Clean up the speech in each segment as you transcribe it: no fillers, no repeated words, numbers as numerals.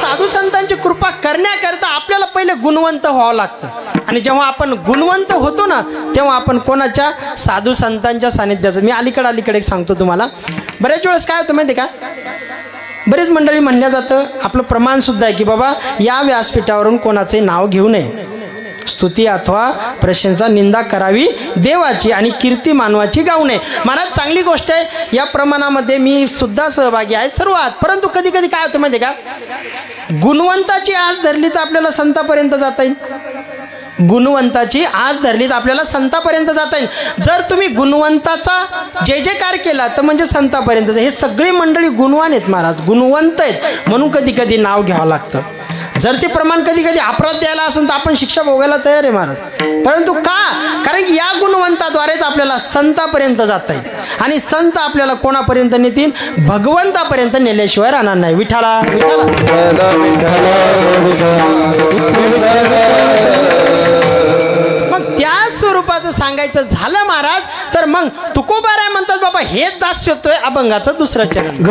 साधू संतांची कृपा करण्याकरता आपल्याला पहिले गुणवंत व्हावं लागतं आणि जेव्हा आपण गुणवंत होतो ना तेव्हा आपण कोणाच्या साधू संतांच्या सानिध्याचं मी अलीकडे एक सांगतो तुम्हाला बऱ्याच वेळेस काय होतं माहिती आहे का बरेच मंडळी म्हणल्या जातं आपलं प्रमाणसुद्धा आहे की बाबा या व्यासपीठावरून कोणाचे नाव घेऊ नये स्तुती अथवा प्रशंसा निंदा करावी देवाची आणि कीर्ती मानवाची गाऊ नये महाराज चांगली गोष्ट आहे या प्रमाणामध्ये मी सुद्धा सहभागी आहे सर्व आहात परंतु कधी कधी काय होतं माहिती आहे का गुणवंताची आस धरली तर आपल्याला संतापर्यंत जाता येईल गुणवंताची आस धरली तर आपल्याला संतापर्यंत जाता येईल जर तुम्ही गुणवंताचा जय जयकार केला तर म्हणजे संतापर्यंत हे सगळी मंडळी गुणवान आहेत महाराज गुणवंत आहेत म्हणून कधी कधी नाव घ्यावं लागतं जर ते प्रमाण कधी कधी अपराध द्यायला असेल तर आपण शिक्षा भोगायला तयार आहे महाराज परंतु का कारण की या गुणवंताद्वारेच आपल्याला संतापर्यंत जाता येईल आणि संत आपल्याला कोणापर्यंत नेतील भगवंतापर्यंत नेल्याशिवाय राहणार नाही विठाला मग त्या स्वरूपाचं सांगायचं झालं महाराज तर मग तुकोबाराय म्हणतात बाबा हेच दास शोधतोय अभंगाचं दुसरं चरण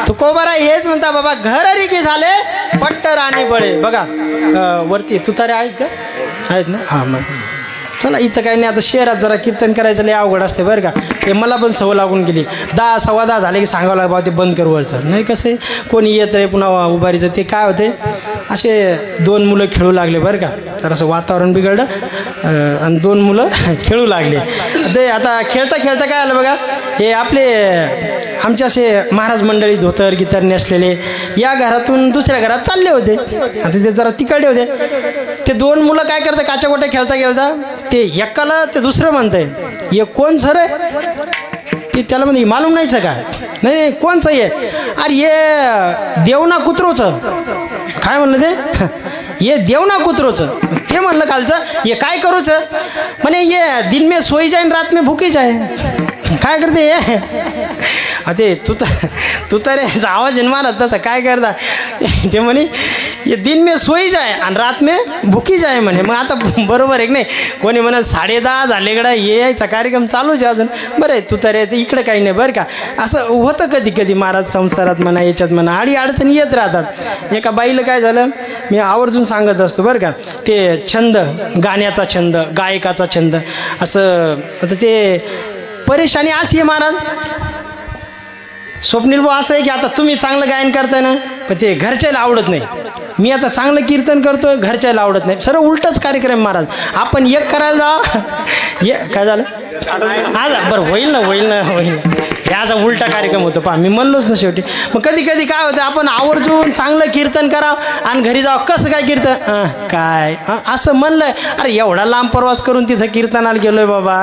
तुकोबाराय हेच म्हणता बाबा घर रिकी झाले पट्ट राणी बळे बघा वरती तुतारे आहेत का आहेत ना हां मग चला इथं काही नाही आता शहरात जरा कीर्तन करायचं लय अवघड असते बरं का हे मला पण सवय लागून गेली 10 सव्वा 10 झाले की सांगावं लागलं बाबा ते बंद कर वरचं नाही कसं कोणी येत रे पुन्हा उभारीचं ते काय होते असे 2 मुलं खेळू लागले बरं का. जरासं वातावरण बिघडलं आणि 2 मुलं खेळू लागले. ते आता खेळता खेळता काय आलं बघा, हे आपले आमचे असे महाराज मंडळी धोतर गितर नेसलेले या घरातून दुसऱ्या घरात चालले होते. आता ते जरा तिकडे होते. ते 2 मुलं काय करतात, काच्या गोट्या खेळता खेळता ते एकाला ते दुसरं म्हणतंय, हे कोण सर आहे? ते त्याला म्हणजे मालूम नाहीच का? नाही कोणचं आहे? अरे ये देवना कुत्रोचं. काय म्हणलं ते? ये देवना कुत्रोचं. ते म्हणलं खालचं ये काय करूच म्हणे, ये दिन में सोई जाईन रात में भूकी जाय. काय करते ये? ते तू तर आवाज मारत तसं काय करता? ते म्हणे ये दिन में सोई जाय आणि रात में भुकी जाय म्हणे. मग आता बरोबर आहे की नाही? कोणी म्हणत 10:30 झाले गडा, ये यायचा कार्यक्रम चालूच आहे अजून. बरं आहे तू तर यायचं इकडं काही नाही बरं का. असं होतं कधी कधी महाराज संसारात म्हणा, याच्यात म्हणा अडचणी येत राहतात. एका बाईला काय झालं, मी आवर्जून सांगत असतो बरं का, ते छंद, गाण्याचा छंद, गायकाचा छंद, असं ते परेशानी अशी आहे महाराज. स्वप्नील भाऊ असं आहे की आता तुम्ही चांगलं गायन करताय ना, पण ते घरच्याला आवडत नाही. मी आता चांगलं कीर्तन करतोय, घरच्याला आवडत नाही. सर्व उलटच कार्यक्रम महाराज. आपण एक करायला जा, ये काय झालं आज बरं होईल ना हे असा उलटा कार्यक्रम होतो. पहा मी म्हणलोच ना शेवटी. मग कधी कधी काय होतं, आपण आवर्जून चांगलं कीर्तन करावं आणि घरी जावं, कसं काय कीर्तन काय असं म्हणलंय. अरे एवढा लांब प्रवास करून तिथं कीर्तनाला गेलोय बाबा,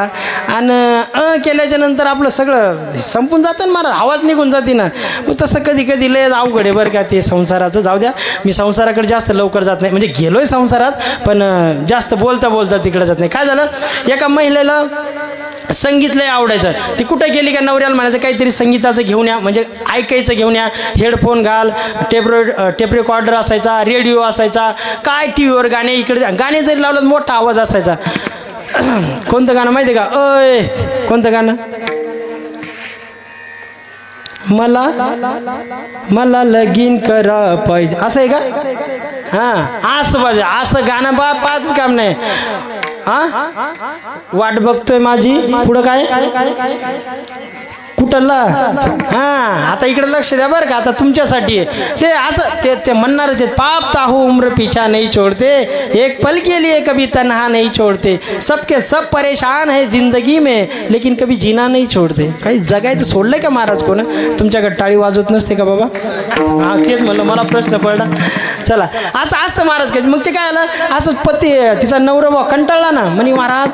आणि केल्याच्या नंतर आपलं सगळं संपून जातं ना महाराज, आवाज निघून जाते ना. मग तसं कधी कधी लय अवघड आहे बरं का ते संसाराचं. जाऊ द्या, मी संसाराकडे जास्त लवकर जात नाही. म्हणजे गेलोय संसारात पण जास्त बोलता तिकडे जात नाही. काय झालं, एका महिलेला संगीत लय आवडायचं. ती कुठं गेली का नवऱ्याला म्हणायचं काहीतरी संगीताचं घेऊन या, म्हणजे ऐकायचं घेऊन या. हेडफोन घाल, टेप रेकॉर्डर असायचा, रेडिओ असायचा, काय टी व्हीवर गाणे, इकडे गाणे जरी लावलं मोठा आवाज असायचा. कोणतं गाणं माहिती आहे का? अय कोणतं गाणं? मला लगीन करा पाहिजे असं आहे का? हां असं पाहिजे, असं गाणं पाच काम नाही. वाट बघतोय माझी पुढं काय कुठला. आता इकडे लक्ष द्या बरं का, आता तुमच्यासाठी ते असं ते म्हणणारच आहेत. पाप ताहू उम्र पीछा नहीं छोड़ते, एक पल के लिए कभी तन्हा नहीं छोड़ते, सबके सब परेशान है जिंदगी में लेकिन कभी जीना नहीं छोड़ते. काही जगायचं सोडलंय का महाराज कोण? तुमच्याकडे टाळी वाजवत नसते का बाबा? तेच म्हणलं, मला प्रश्न पडला. चला असं असतं महाराज कधी. मग ते काय आलं, असं पती तिचा नवरा कंटाळला ना, म्हणे महाराज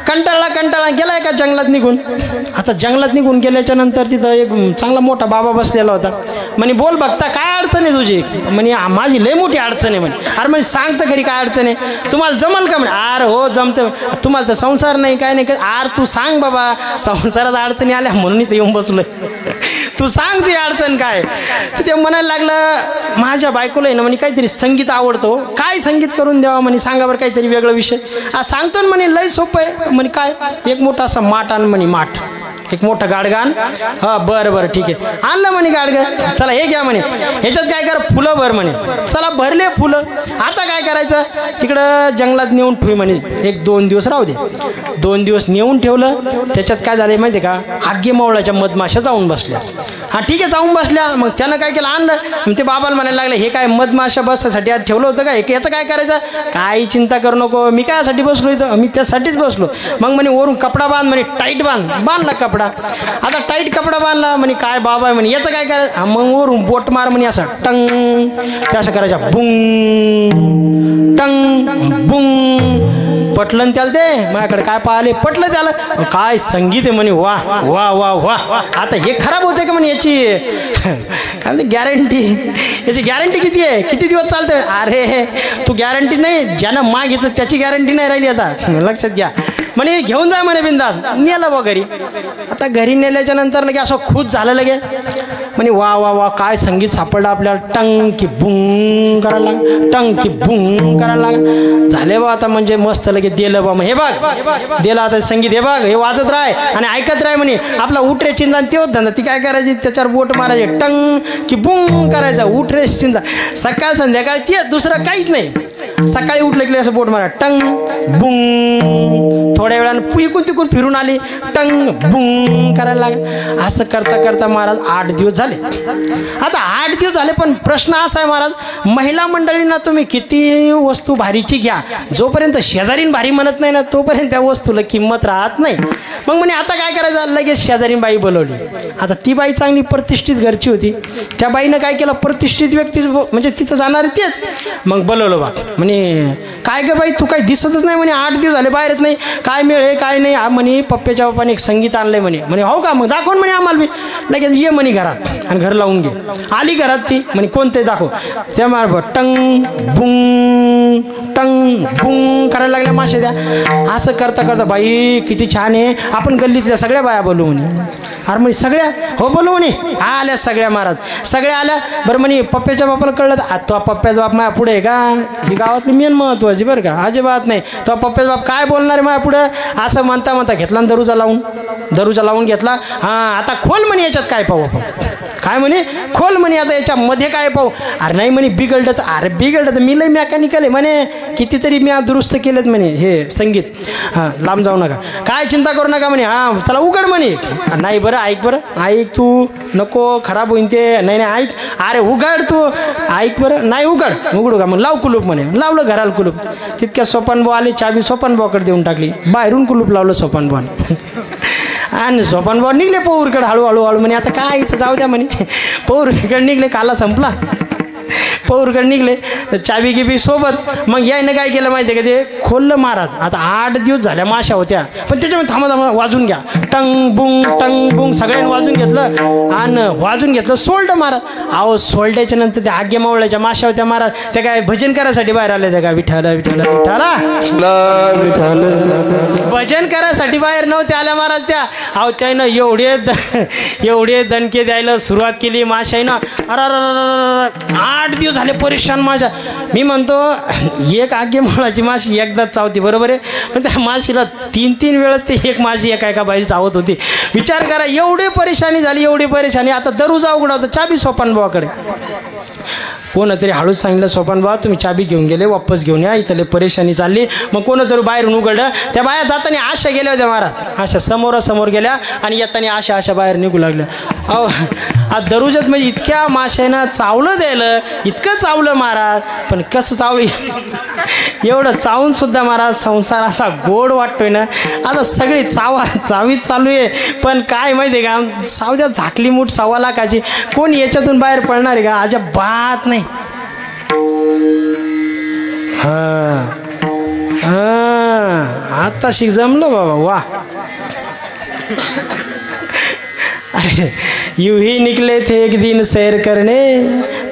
कंटाळला गेलाय का जंगलात निघून. आता जंगलात निघून गेल्याच्या नंतर तिथं एक चांगला मोठा बाबा बसलेला होता. म्हणे बोल बघता काय अडचण आहे तुझी? म्हणे माझी लय मोठी अडचण आहे. म्हणे अरे म्हणजे सांगतं घरी काय अडचण आहे, तुम्हाला जमल का? म्हणे अरे हो जमतं. तुम्हाला तर संसार नाही काय नाही. अरे तू सांग बाबा, संसारात अडचणी आल्या म्हणून इथं येऊन बसलोय. तू सांग ती अडचण काय? तिथे म्हणायला लागलं माझ्या बायकोला आहे ना म्हणे काहीतरी संगीत आवडतो, काय संगीत करून द्यावा म्हणे, सांगा बरं काहीतरी वेगळा विषय. सांगतो ना म्हणे, लय सोपं आहे म्हणे. काय? एक मोठा असा माठ आण म्हणे, माठ एक मोठं गाडगान. बरं ठीक आहे, आणलं म्हणे गाडगं. चला हे घ्या म्हणे, ह्याच्यात काय कर फुलं भर म्हणे. चला भरले फुलं. आता काय करायचं, तिकडं जंगलात नेऊन ठेव म्हणे. 1-2 दिवस राहू दे. 2 दिवस नेऊन ठेवलं. त्याच्यात काय झालं माहिती आहे का, आग्गे मावळाच्या मधमाशा जाऊन बसल्या. ठीक आहे जाऊन बसल्या. मग त्यानं काय केलं, आणलं. मग ते बाबाला म्हणायला लागले हे काय मधमाशा बसण्यासाठी आज ठेवलं होतं का, याचं काय करायचं? काही चिंता करू नको, मी कायसाठी बसलो इथं, मी त्यासाठीच बसलो. मग म्हणे वरून कपडा बांध म्हणे, टाईट बांधला कपडा. आता टाईट कपडा बांधला. म्हणे काय बाबा आहे म्हणे, याचं काय करायचं? मग वरून बोट मार म्हणे, असं टंग ते असं करायचं, बुंग टंग बुंग. पटलं त्याला ते, माझ्याकडे काय पाहिले पटलं त्याला. काय संगीत आहे म्हणे, वा वा वा वा. आता हे खराब होते का म्हणे, याची काय म्हणते गॅरंटी, याची गॅरंटी किती आहे, किती दिवस चालते? अरे तू गॅरंटी नाही, ज्यानं मागितलं त्याची गॅरंटी नाही राहिली. आता लक्षात घ्या म्हणे, घेऊन जा म्हणे बिंदास. नेलं बा घरी. आता घरी नेल्याच्या नंतर लगे असं खुश झालं लगे. म्हणे वा वा वा काय संगीत सापडलं आपल्याला. टंग की बुंग करायला लाग, टंग की बुंग करायला लाग. झाले बा आता म्हणजे मस्त लगे दिलं बा. मग हे बघ दिलं आता संगीत, हे बघ हे वाजत राह आणि ऐकत राह म्हणे. आपला उठरे चिंता ते होत धंदा, ती काय करायची त्याच्यावर बोट मारायचे, टंग की बुंग करायचा, उठरे चिंता. सकाळ संध्याकाळ ते दुसरं काहीच नाही. सकाळी उठलं की असं बोट मारा, टंग बुंग. थोड्या वेळानं इकून तिकून फिरून आली, टंग बुंग करायला लागेल. असं करता करता महाराज 8 दिवस झाले. आता 8 दिवस झाले, पण प्रश्न असा आहे महाराज, महिला मंडळींना तुम्ही किती वस्तू भारीची घ्या, जोपर्यंत शेजारीन भारी म्हणत नाही ना तोपर्यंत त्या वस्तूला किंमत राहत नाही. मग म्हणे आता काय करायचं, लगेच शेजारीन बाई बोलवली. आता ती बाई चांगली प्रतिष्ठित घरची होती. त्या बाईनं काय केलं, प्रतिष्ठित व्यक्ती म्हणजे तिथं जाणार तेच. मग बोलवलं बा. म्हणे काय ग बाई, तू काही दिसतच नाही म्हणे, 8 दिवस झाले बाहेरच नाही, काय मिळे काय नाही. म्हणे पप्प्याच्या बापाने एक संगीत आणलंय म्हणे. म्हणे हो का, मग दाखवून म्हणे आम्हाला बी. लगेच ये म्हणे घरात आणि घर लावून घे. आली घरात ती, म्हणे कोणते दाखव. त्या मार टंग बुंग टंग बुंग करायला लागल्या माश्या द्या. असं करता करता बाई किती छान आहे, आपण गल्लीतल्या सगळ्या बाया बोलू म्हणे. अरे म्हणे सगळ्या, हो बोलू म्हणे. आल्या सगळ्या महाराज, सगळ्या आल्या. बरं म्हणे पप्प्याच्या बापाला कळलं तर तो पप्प्याचा बाप माझ्या पुढे आहे का, ही गावातली मेन महत्वाची बरं का, अजिबात नाही. तो पप्प्याचा बाप काय बोलणार आहे माझ्या पुढं, असं म्हणता म्हणता घेतला दरुजा लावून घेतला. हां आता खोल म्हणे याच्यात काय पाहू आपण. काय म्हणे खोल म्हणे आता याच्यामध्ये काय पाहू. अरे नाही म्हणे बिघडलं तर, अरे बिघडलं तर मी लई मेकॅनिकल आहे म्हणे, कितीतरी मी दुरुस्त केलेत म्हणे हे संगीत. हां लांब जाऊ नका, काय चिंता करू नका म्हणे. हां चला उघड म्हणे. नाही बरं ऐक तू, नको खराब होईन ते. नाही ऐक, अरे उघड तू, ऐक बरं. नाही उघडू का, मग लाव कुलूप म्हणे. लावलं घराला कुलूप. तितक्या सोपानभाऊ आले, चाबी सोपानभाऊकडे देऊन टाकली, बाहेरून कुलूप लावलं सोपानभाऊ. आणि सोपानभाऊ निघले पौरकडे हळूहळू म्हणे आता काय इथं जाऊ द्या म्हणे. पौरकडे निघले, काला संपला. पौरकडे निघले, चाबी गिबी सोबत. मग यायनं काय केलं माहिती आहे का, ते खोललं महाराज. आता 8 दिवस झाल्या माशा होत्या, पण त्याच्यामध्ये थांबा वाजून घ्या, टंग बुंग सगळ्यांनी वाजून घेतलं आणि वाजून घेतलं, सोडलं महाराज. अहो सोडल्याच्या नंतर त्या आग्या मावळ्याच्या माशा होत्या महाराज, त्या काय भजन करायसाठी बाहेर आले त्या का, विठ्ठल विठ्ठल विठ्ठल भजन करायसाठी बाहेर नव्हत्या आल्या महाराज त्या. अहो त्यानं एवढे दणके द्यायला सुरुवात केली माशाईनं. अरे 8 दिवस झाले परेशान माझ्या. मी म्हणतो एक आग्यमाळाची माशी एकदाच चावती बरोबर आहे, पण त्या माशीला 3 वेळेस ते एक माशी एका बाईला चावत होती. विचार करा, एवढी परेशानी झाली, एवढी परेशानी. आता दरुजा उघडा होता, चाबी सोपानभावाकडे. कोणतरी हळूच सांगितलं, सोपानभाऊ तुम्ही चाबी घेऊन गेले, वापस घेऊन या, इथले परेशानी चालली. मग कोणतरी बाहेरून उघडलं. त्या बाया जाताना आशा गेल्या होत्या महाराज, अशा समोरासमोर गेल्या आणि येताना आशा बाहेर निघू लागल्या. अहो आज दरुजात म्हणजे इतक्या माशानं चावलं द्यायलं, इतकं चावलं महाराज. पण कसं चावलं, एवढं चावून सुद्धा महाराज संसार असा गोड वाटतोय ना. आता सगळी चावीत चालू आहे, पण काय माहिती आहे का, सावद्या झाकली मूठ 1.25 लाखाची, कोण याच्यातून बाहेर पडणार आहे का, अजिबात नाही. आता शिक जमलं बाबा, वा. अरे यूं ही निकले थे एक दिन सैर करने,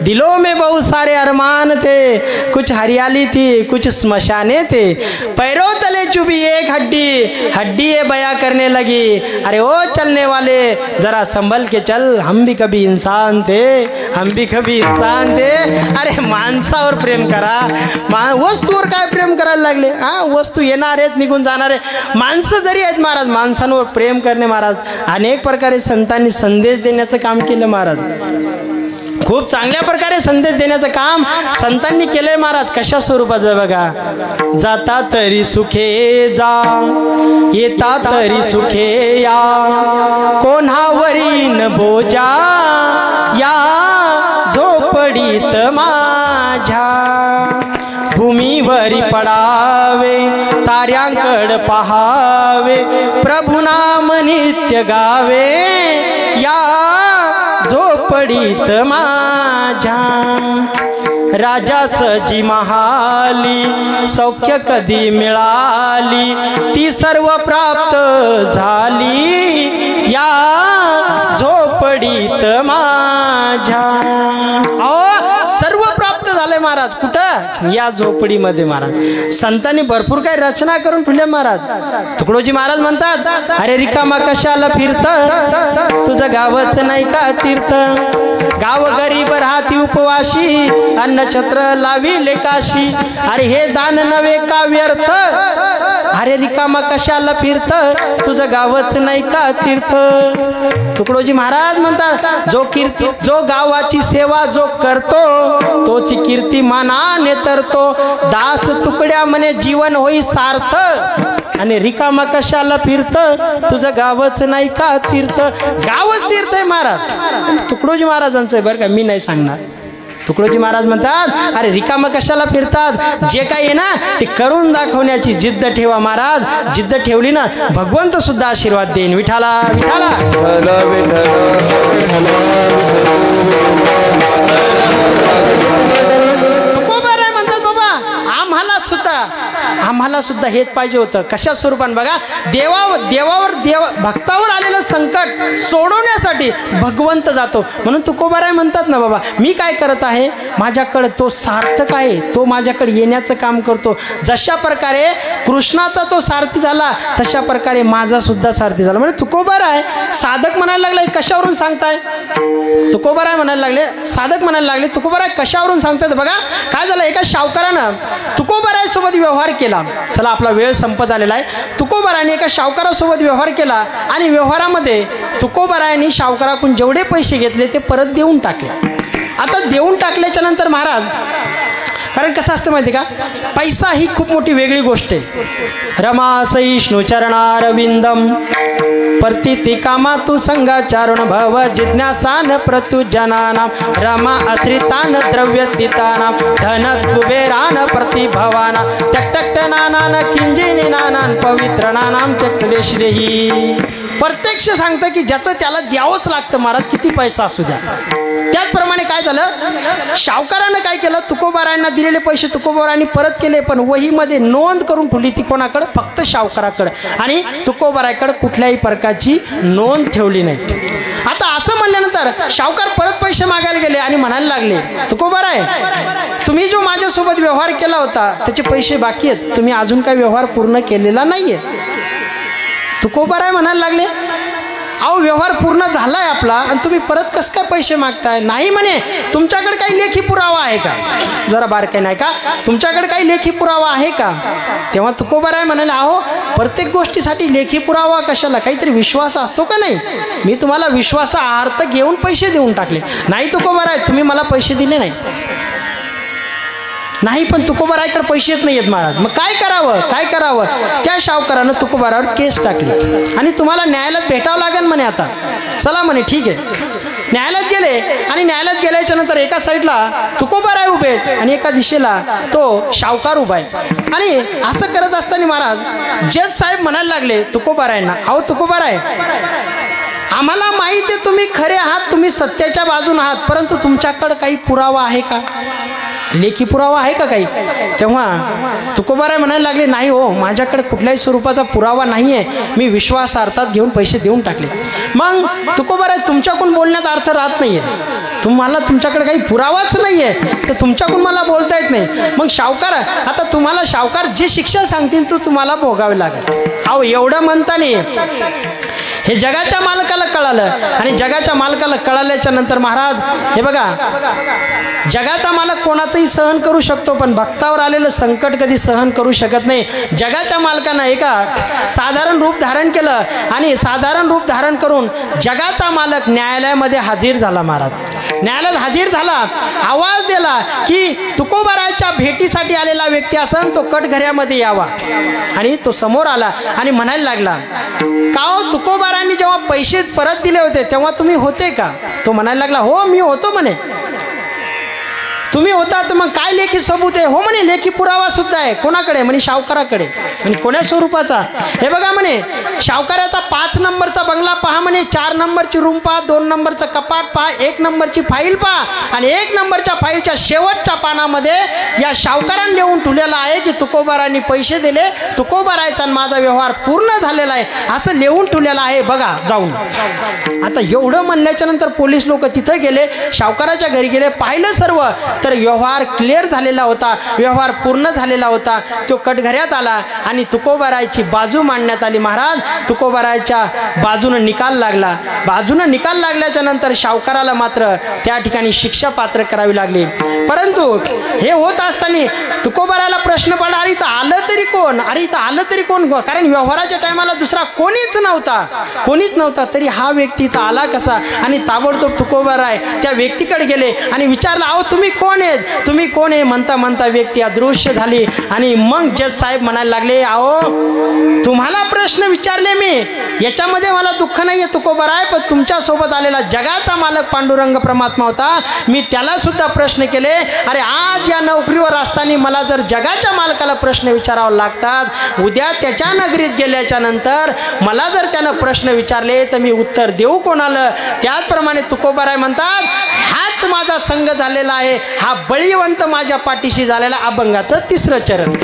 दिलों में बहुत सारे अरमान थे, कुछ हरियाली थी कुछ स्मशाने थे, पैरों तले चुभी एक हड्डी ये बया करने लगी, अरे ओ चलने वाले जरा संभल के चल, हम भी कभी इंसान थे. अरे माणसावर प्रेम करा, वस्तूवर काय प्रेम करायला लागले. वस्तू येणार आहेत निघून जाणार आहे, माणसं जरी आहेत महाराज, माणसांवर प्रेम करणे महाराज. अनेक प्रकारे संतांनी संदेश देण्याचं काम केलं महाराज. खूप चांगल्या प्रकारे संदेश देण्याचं काम संतांनी केलंय महाराज. कशा स्वरूपाचं बघा, जाता तरी सुखे जा, येता तरी सुखे या, कोणावरी न बोजा या झोपडीत माझ्या, भूमीवरी पडावे ताऱ्यांकड पहावे, प्रभु नाम नित्य गावे या झोपडीत माझ्या. राजा सजी महाली सौख्य कधी मिळाली, ती सर्व प्राप्त झाली या झोपडीत माझ्या. सर्व प्राप्त झाले महाराज. कुठं, या झोपडीमध्ये महाराज. संतांनी भरपूर काही रचना करून ठेवल्या महाराज. तुकडोजी महाराज म्हणतात, अरे रिकामा कशाला फिरत, तुझं गावच नाही का तीर्थ, गाव गरीब राहती उपवाशी, अन्नछत्र लावी लेकाशी, अरे हे दान नव्हे का व्यर्थ, अरे रिकामा कशाला फिरत, तुझं गावच नाही का तीर्थ. तुकडोजी महाराज म्हणतात, जो गावाची सेवा जो करतो तोची कीर्ती कीर्तिमानाने तर तो दास तुकड्या म्हणे जीवन होई सार्थ आणि रिकामा कशाला फिरत तुझं गावच नाही का तीर्थ गावच तीर्थ आहे महाराज तुकडोजी महाराजांचं आहे बरं का मी नाही सांगणार तुकडोजी महाराज म्हणतात अरे रिकामा कशाला फिरतात जे काही आहे ना ते करून दाखवण्याची जिद्द ठेवा महाराज जिद्द ठेवली ना भगवंत सुद्धा आशीर्वाद देईन विठाला विठाला तुकोबाराय म्हणतात बाबा आम्हाला सुद्धा हेच पाहिजे होतं कशा स्वरूपान बघा भक्तावर आलेलं संकट सोडवण्यासाठी भगवंत जातो म्हणून तुकोबाराय म्हणतात ना बाबा मी काय करत आहे माझ्याकडे तो सार्थक आहे तो माझ्याकडे येण्याचं काम करतो जशा प्रकारे कृष्णाचा तो सारथी झाला तशा प्रकारे माझा सुद्धा सारथी झाला म्हणजे तुकोबाराय साधक म्हणायला लागले कशावरून सांगताय तुकोबाराय म्हणायला लागले साधक म्हणायला लागले तुकोबाराय कशावरून सांगतात बघा काय झालं एका शावकारानं तुकोबाराय सोबत व्यवहार केला चला आपला वेळ संपत आलेला आहे तुकोबारायने एका शावकारासोबत व्यवहार केला आणि व्यवहारामध्ये तुकोबारायांनी शावकाराकडून जेवढे पैसे घेतले ते परत देऊन टाकले आता देऊन टाकल्याच्या नंतर महाराज कारण कसं असतं माहिती का पैसा ही खूप मोठी वेगळी गोष्ट आहे रमा सहिष्णु चरणारविंदम प्रतिति कामा तू संगाचारुण भव जिज्ञासान प्रत्युजनानाम रमा आश्रितान द्रव्यतीतानाम धन कुबेरान प्रतिभवाना त्यक्त्यक्तनानान किंजिनीनानान पवित्रनानाम त्यक्तदेशदेही प्रत्यक्ष सांगतं की ज्याचं त्याला द्यावंच लागतं महाराज किती पैसा असू द्या त्याचप्रमाणे काय झालं शावकारानं काय केलं तुकोबारायांना दिलेले पैसे तुकोबारायांनी परत केले पण वहीमध्ये नोंद करून ठेवली ती कोणाकडे फक्त शावकाराकडे आणि तुकोबारायाकडे कुठल्याही प्रकारची नोंद ठेवली नाही आता असं म्हणल्यानंतर शावकार परत पैसे मागायला गेले आणि म्हणायला लागले तुकोबाराय तुम्ही जो माझ्यासोबत व्यवहार केला होता त्याचे पैसे बाकी आहेत तुम्ही अजून काही व्यवहार पूर्ण केलेला नाहीये तुकोबाराय म्हणायला लागले अहो व्यवहार पूर्ण झालाय आपला आणि तुम्ही परत कसं काय पैसे मागताय नाही म्हणे तुमच्याकडे काही लेखी पुरावा आहे का जरा बारकाई नाही का तुमच्याकडे काही लेखी पुरावा आहे का तेव्हा तुकोबाराय म्हणाले अहो प्रत्येक गोष्टीसाठी लेखी पुरावा कशाला काहीतरी विश्वास असतो का नाही मी तुम्हाला विश्वासार्थ घेऊन पैसे देऊन टाकले नाही तुकोबाराय तुम्ही मला पैसे दिले नाही पण तुकोबारायकडे पैसे येत नाही आहेत महाराज मग काय करावं त्या शावकारानं तुकोबारावर केस टाकली आणि तुम्हाला न्यायालयात भेटावं लागेल म्हणे आता चला म्हणे ठीक आहे न्यायालयात गेले आणि न्यायालयात गेल्याच्या नंतर एका साईडला तुकोबाराय उभे आहेत आणि एका दिशेला तो शावकार उभा आहे आणि असं करत असताना महाराज जज साहेब म्हणायला लागले तुकोबारायांना अहो तुकोबाराय आम्हाला माहिती आहे तुम्ही खरे आहात तुम्ही सत्याच्या बाजून आहात परंतु तुमच्याकडे काही पुरावा आहे का लेखी पुरावा आहे का काही तेव्हा तुकोबाराय म्हणायला लागले नाही हो माझ्याकडे कुठल्याही स्वरूपाचा पुरावा नाही आहे मी विश्वासार्थात घेऊन पैसे देऊन टाकले मग तुकोबाराय तुमच्याकडून बोलण्यात अर्थ राहत नाही आहे तुम्हाला तुमच्याकडे काही पुरावाच नाही आहे तर तुमच्याकडून मला बोलता येत नाही मग शावकार आता तुम्हाला शावकार जी शिक्षा सांगतील तो तुम्हाला भोगावी लागेल अहो एवढं म्हणताना हे जगाच्या मालकाला कळालं आणि जगाच्या मालकाला कळाल्याच्या नंतर महाराज हे बघा जगाचा मालक कोणाचंही सहन करू शकतो पण भक्तावर आलेलं संकट कधी सहन करू शकत नाही जगाच्या मालकानं एका साधारण रूप धारण केलं आणि साधारण रूप धारण करून जगाचा मालक न्यायालयामध्ये हजर झाला महाराज न्यायालयात हजर झाला आवाज दिला की तुकोबारायच्या भेटीसाठी आलेला व्यक्ती असन तो कटघऱ्यामध्ये यावा आणि तो समोर आला आणि म्हणायला लागला का हो तुकोबारायांनी जेव्हा पैसे परत दिले होते तेव्हा तुम्ही होते का तो म्हणायला लागला हो मी होतो म्हणे तुम्ही होता तर मग काय लेखी सबूत आहे हो म्हणे लेखी पुरावा सुद्धा आहे कोणाकडे म्हणे शावकाराकडे आणि कोण्या स्वरूपाचा हे बघा म्हणे शावकाराचा 5 नंबरचा बंगला पहा म्हणे 4 नंबरची रूम पहा 2 नंबरचं कपाट पहा 1 नंबरची फाईल पहा आणि 1 नंबरच्या फाईलच्या शेवटच्या पानामध्ये या शावकारांनी लिहून ठेवलेलं आहे की तुकोबारांनी पैसे दिले तुकोबारायचा माझा व्यवहार पूर्ण झालेला आहे असं लिहून ठेवलेलं आहे बघा जाऊन आता एवढं म्हणल्याच्या नंतर पोलीस लोक तिथं गेले शावकाराच्या घरी गेले पाहिलं सर्व तर व्यवहार क्लिअर झालेला होता व्यवहार पूर्ण झालेला होता तो कटघऱ्यात आला आणि तुकोबारायची बाजू मांडण्यात आली महाराज तुकोबारायच्या बाजूनं निकाल लागल्याच्या नंतर शावकाराला मात्र त्या ठिकाणी शिक्षा पात्र करावी लागली परंतु हे होत असताना तुकोबारायला प्रश्न प्रश्न पडला, अरे इथं आलं तरी कोण, अरे इथं आलं तरी कोण, कारण व्यवहाराच्या टायमाला दुसरा कोणीच नव्हता, तरी हा व्यक्ती इथं आला कसा. आणि ताबडतोब तुकोबाराय त्या व्यक्तीकडे गेले आणि विचारलं, अहो तुम्ही कोण आहे. म्हणता व्यक्ती अदृश्य झाली. आणि मग जज साहेब म्हणायला लागले, अहो तुम्हाला प्रश्न विचारले मी, याच्यामध्ये मला दुःख नाही आहे तुकोबाराय, पण तुमच्यासोबत आलेला जगाचा मालक पांडुरंग परमात्मा होता, मी त्याला सुद्धा प्रश्न केले. अरे आज या नोकरीवर असताना मला जर जगाच्या मालकाला प्रश्न विचारावे लागतात, उद्या त्याच्या नगरीत गेल्याच्या नंतर मला जर त्यानं प्रश्न विचारले तर मी उत्तर देऊ कोणाला. त्याचप्रमाणे तुकोबाराय म्हणतात, हाच माझा संघ झालेला आहे, हा बळीवंत माझ्या पाठीशी झालेला. अभंगाचं 3रं चरण.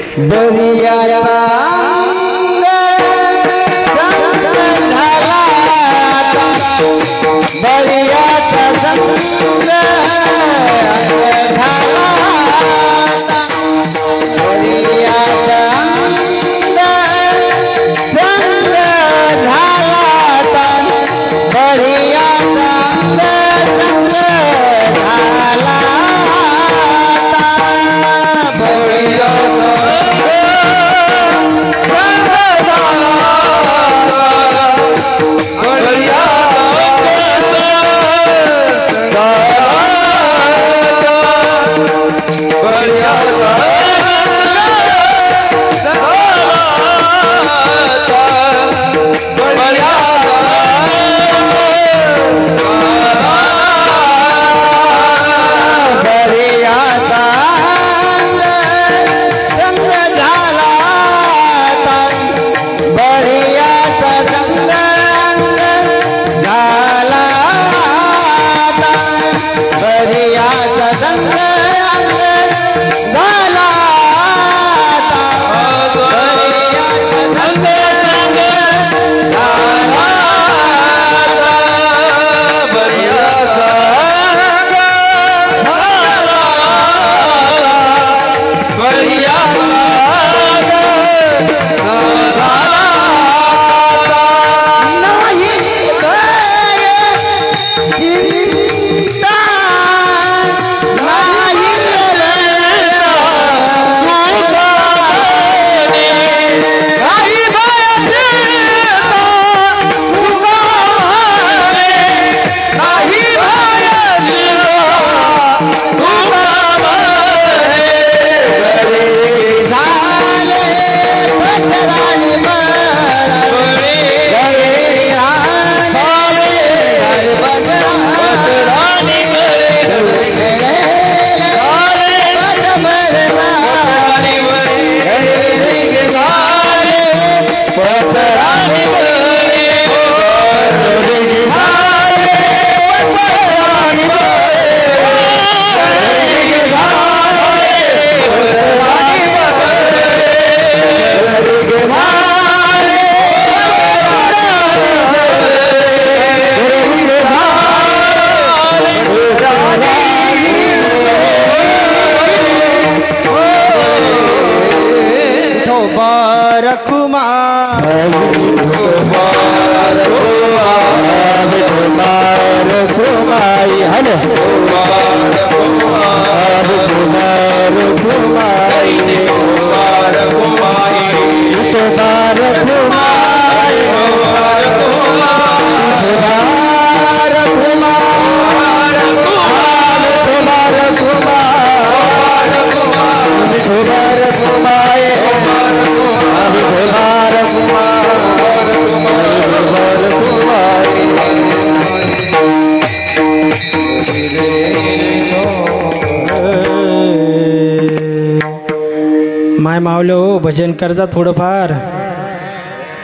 माय मावलो भजन करजा थोडंफार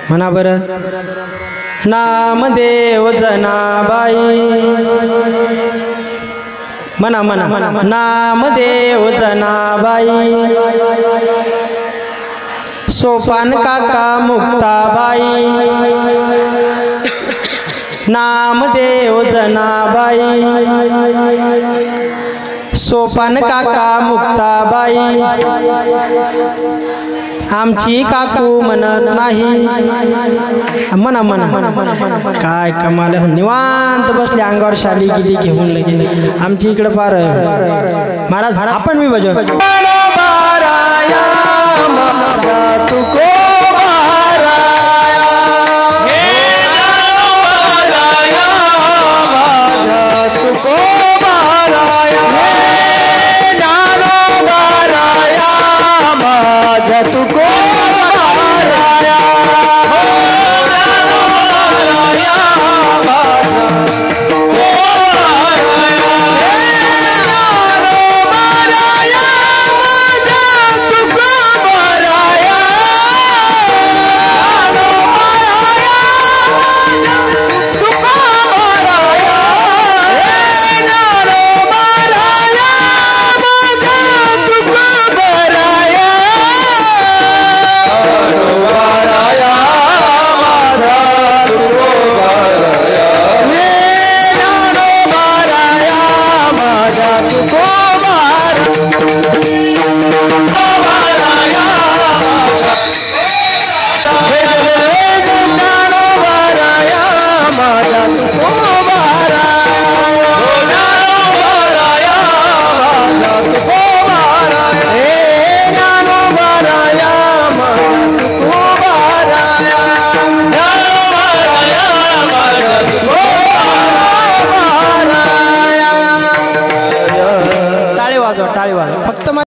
म्हणा बरं. नामदेव जनाबाई म्हणा म्हणा. नामदेव जनाबाई सोपान काका मुक्ताबाई. नामदेव जनाबाई सोपान काका मुक्ताबाई. आमची काकू म्हणत नाही. म्हणा म्हणा. काय कमाल, निवांत बसले, अंगावर शाली गिली घेऊन लगे. आमची इकडे फार महाराज आपण मी बजाव.